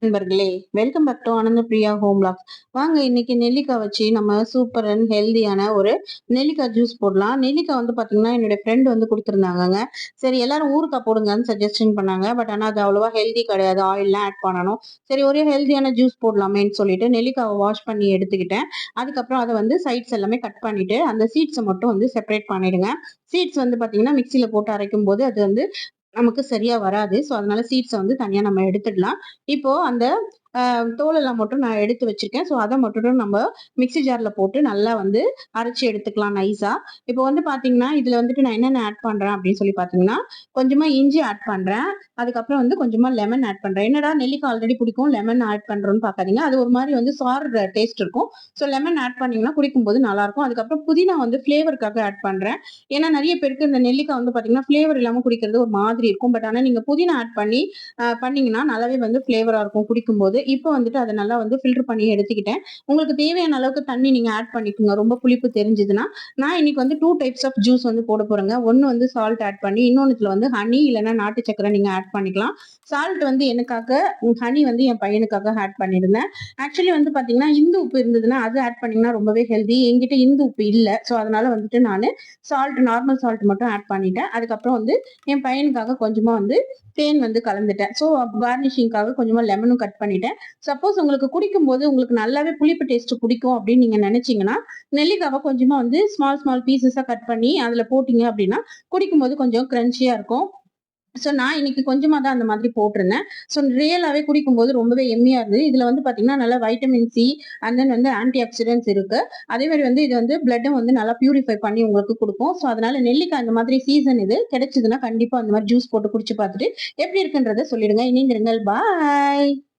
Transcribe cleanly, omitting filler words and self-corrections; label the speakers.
Speaker 1: நண்பர்களே, welcome back to Anandapriya home vlogs. வாங்க இன்னைக்கு நெல்லிக்காய் வச்சு நம்ம சூப்பர் அண்ட் ஹெல்தியான ஒரு நெல்லிக்காய் ஜூஸ் போடலாம். நெல்லிக்காய் வந்து பாத்தீங்கன்னா என்னுடைய ஃப்ரெண்ட் வந்து கொடுத்துருந்தாங்கங்க. சரி எல்லாரும் ஊறுகாய் போடுங்கன்னு சஜஷன் பண்ணாங்க. பட் ஆனா அது அவ்வளவா ஹெல்தி கிடையாது. ஆயில்லாம் ஆட் பண்ணணும். சரி ஒரே ஹெல்தியான ஜூஸ் போடலாமேன்னு சொல்லிட்டு நெல்லிக்காவை வாஷ் பண்ணி எடுத்துக்கிட்டேன். அதுக்கப்புறம் அதை வந்து சைட்ஸ் எல்லாமே கட் பண்ணிட்டு அந்த சீட்ஸை மட்டும் வந்து செப்பரேட் பண்ணிடுங்க. சீட்ஸ் வந்து பாத்தீங்கன்னா மிக்சியில போட்டு அரைக்கும் போது அது வந்து நமக்கு சரியா வராது. ஸோ அதனால சீட்ஸ வந்து தனியா நம்ம எடுத்துடலாம். இப்போ அந்த தோலெல்லாம் மட்டும் நான் எடுத்து வச்சிருக்கேன். ஸோ அத மட்டும் நம்ம மிக்ஸி ஜார்ல போட்டு நல்லா வந்து அரைச்சு எடுத்துக்கலாம் நைஸா. இப்போ வந்து பார்த்தீங்கன்னா, இதுல வந்துட்டு நான் என்னென்ன ஆட் பண்றேன் அப்படின்னு சொல்லி பார்த்தீங்கன்னா, கொஞ்சமா இஞ்சி ஆட் பண்றேன். அதுக்கப்புறம் வந்து கொஞ்சமா லெமன் ஆட் பண்றேன். என்னடா நெல்லிக்காய் ஆல்ரெடி பிடிக்கும், லெமன் ஆட் பண்றோம்னு பார்க்காதீங்க. அது ஒரு மாரி வந்து சார் டேஸ்ட் இருக்கும். ஸோ லெமன் ஆட் பண்ணீங்கன்னா குடிக்கும்போது நல்லாருக்கும். அதுக்கப்புறம் புதினா வந்து ஃப்ளேவருக்காக ஆட் பண்றேன். ஏன்னா நெறைய பேருக்கு இந்த நெல்லிக்காய் வந்து பார்த்தீங்கன்னா, ஃப்ளேவர் இல்லாம குடிக்கிறது ஒரு மாதிரி இருக்கும். பட் ஆனா நீங்க புதினா ஆட் பண்ணி பண்ணீங்கன்னா நல்லாவே வந்து ஃப்ளேவரா இருக்கும் குடிக்கும்போது. இப்போ வந்துட்டு அத நல்லா வந்து ஃபில்டர் பண்ணி எடுத்துக்கிட்டேன். உங்களுக்கு தேவையான அளவுக்கு தண்ணி நீங்க ஆட் பண்ணிக்கோங்க. ரொம்ப புளிப்பு தெரிஞ்சதுன்னா. நான் இன்னைக்கு வந்து 2 டைப்ஸ் ஆஃப் ஜூஸ் வந்து போட போறேங்க. ஒண்ணு வந்து சால்ட் ஆட் பண்ணி, இன்னொன்னுத்துல வந்து ஹனி இல்லன்னா நாட்டு சர்க்கரை நீங்க ஆட் பண்ணிக்கலாம். சால்ட் வந்து எனக்காக, ஹனி வந்து என் பையனுக்காக ஆட் பண்ணியிருந்தேன். ஆக்சுவலி வந்து பாத்தீங்கன்னா, இந்து உப்பு இருந்ததுன்னா அது ஆட் பண்ணீங்கன்னா ரொம்பவே ஹெல்தி. என்கிட்ட இந்து உப்பு இல்ல. ஸோ அதனால வந்துட்டு நானு நார்மல் சால்ட் மட்டும் ஆட் பண்ணிட்டேன். அதுக்கப்புறம் வந்து என் பையனுக்காக கொஞ்சமா வந்து தேன் வந்து கலந்துட்டேன். ஸோ கார்னிஷிங்காக கொஞ்சமா லெமனும் கட் பண்ணிட்டேன். சப்போஸ் உங்களுக்கு குடிக்கும்போது உங்களுக்கு நல்லாவே புளிப்பு டேஸ்ட் பிடிக்கும் அப்படின்னு நீங்க நினைச்சீங்கன்னா, நெல்லிக்காவ கொஞ்சமா வந்து ஸ்மால் ஸ்மால் பீசஸா கட் பண்ணி அதுல போட்டீங்க அப்படின்னா, குடிக்கும்போது கொஞ்சம் கிரன்ச்சியா இருக்கும். ஸோ நான் இன்னைக்கு கொஞ்சமா தான் அந்த மாதிரி போட்டிருந்தேன். ஸோ ரியலாவே குடிக்கும்போது ரொம்பவே எம்மியா இருந்தது. இதுல வந்து பாத்தீங்கன்னா, நல்லா வைட்டமின் சி அண்ட் தென் வந்து ஆன்டி ஆக்ஸிடென்ட்ஸ் இருக்கு. அதே மாரி வந்து இது வந்து பிளட்டும் வந்து நல்லா பியூரிஃபை பண்ணி உங்களுக்கு குடுக்கும். ஸோ அதனால நெல்லிக்காய் இந்த மாதிரி சீசன் இது கிடைச்சதுன்னா கண்டிப்பா அந்த மாரி ஜூஸ் போட்டு குடிச்சு பார்த்துட்டு எப்படி இருக்குன்றத சொல்லிடுங்க. இணைந்திருங்கள். பாய்.